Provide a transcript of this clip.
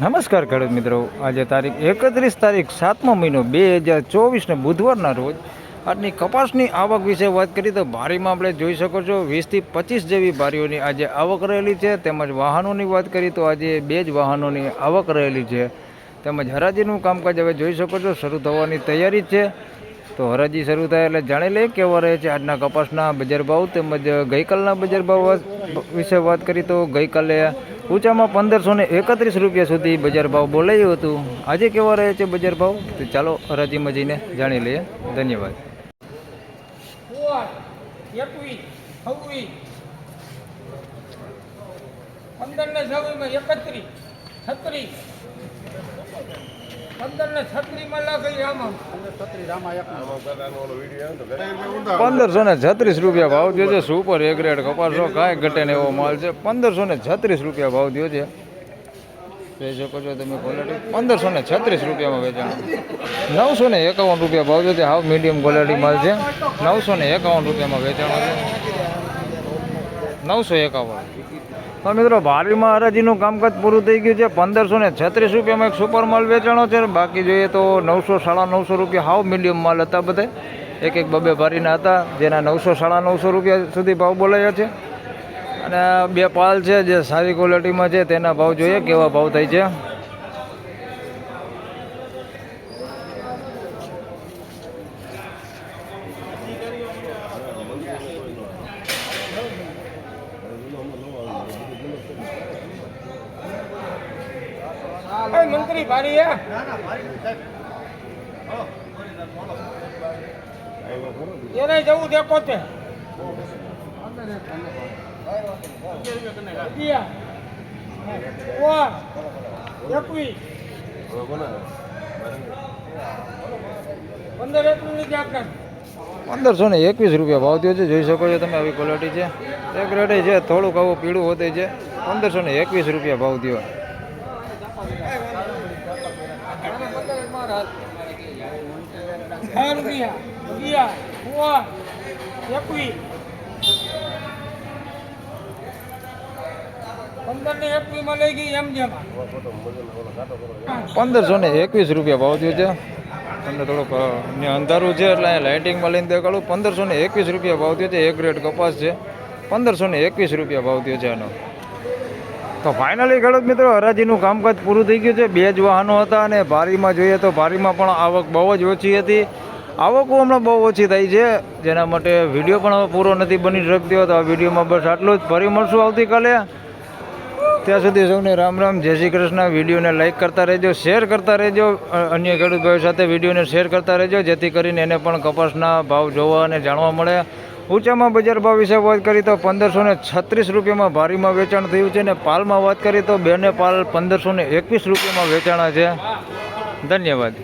નમસ્કાર ખેડૂત મિત્રો, આજે તારીખ 31 તારીખ 7મો મહિનો 2024ને બુધવારના રોજ આજની કપાસની આવક વિશે વાત કરીએ તો ભારીમાં આપણે જોઈ શકો છો 20થી 25 જેવી ભારીઓની આજે આવક રહેલી છે. તેમજ વાહનોની વાત કરીએ તો આજે 2 જ વાહનોની આવક રહેલી છે. તેમજ હરાજીનું કામકાજ હવે જોઈ શકો છો શરૂ થવાની તૈયારી છે. તો હરાજી શરૂ થાય એટલે જાણી લઈએ કેવા રહે છે આજના કપાસના બજાર ભાવ. તેમજ ગઈકાલના બજાર ભાવ વિશે વાત કરીએ તો ગઈકાલે ઊંચામાં 1531 રૂપિયા સુધી બજાર ભાવ બોલાયું હતું. આજે કેવા રહે છે બજાર ભાવ તો ચાલો હરાજીમાં જઈને જાણી લઈએ. ધન્યવાદ. 1536 રૂપિયા ભાવ થયો છે. સુપર એ ગ્રેડ કપાસ કાંઈ ઘટે ને એવો માલ છે. 1536 રૂપિયા ભાવ થયો છે. જોઈ શકો છો તમે ક્વોલિટી 1536 રૂપિયામાં વેચાણ. 951 રૂપિયા ભાવ થયો છે. હાવ મીડિયમ ક્વોલિટી માલ છે. 951 રૂપિયામાં વેચાણ છે. 951. તો મિત્રો ભારીમાં હરાજીનું કામકાજ પૂરું થઈ ગયું છે. 1536 રૂપિયામાં એક સુપર માલ વેચાણો છે. બાકી જોઈએ તો 900 સાડા 900 રૂપિયા હાવ મીડિયમ માલ હતા. બધે એક બબે ભારીના હતા જેના 900 સાડા 900 રૂપિયા સુધી ભાવ બોલાયા છે. અને 2 પાલ છે જે સારી ક્વોલિટીમાં છે તેના ભાવ જોઈએ કેવા ભાવ થાય છે. મંત્રી ભારી એને જવું દેખો છે પંદરસો ને 21 રૂપિયા ભાવ થયો છે. જોઈ શકો છો તમે આવી ક્વોલિટી છે. એક રેટે છે થોડુંક આવું પીળું હોતે છે. 1521 રૂપિયા ભાવ થયો. પંદરસો ને 21 રૂપિયા ભાવ થયો છે. તમને થોડુંક અંધારું છે એટલે લાઇટિંગમાં લઈને દેખાડું. 1521 રૂપિયા ભાવ થયો છે. એક રેટ કપાસ છે. 1521 રૂપિયા ભાવ થયો છે આનો. તો ફાઇનલી ખેડૂત મિત્રો હરાજીનું કામકાજ પૂરું થઈ ગયું છે. 2 જ વાહનો હતા અને ભારીમાં જોઈએ તો ભારીમાં પણ આવક બહુ જ ઓછી હતી. આવકો હમણાં બહુ ઓછી થઈ છે જેના માટે વિડીયો પણ હવે પૂરો નથી બની શકતો. તો આ વિડીયોમાં બસ આટલું જ. ફરી મળશું આવતીકાલે. ત્યાં સુધી સૌને રામ રામ, જય શ્રી કૃષ્ણ. વિડીયોને લાઇક કરતા રહેજો, શેર કરતા રહેજો. અન્ય ખેડૂત ભાઈઓ સાથે વિડીયોને શેર કરતા રહેજો જેથી કરીને એને પણ કપાસના ભાવ જોવા અને જાણવા મળે. ઊંચામાં બજાર ભાવ વિશે વાત કરી તો 1536 રૂપિયામાં ભારીમાં વેચાણ થયું છે. અને પાલમાં વાત કરી તો 2 પાલ 1521 રૂપિયામાં વેચાણા છે. ધન્યવાદ.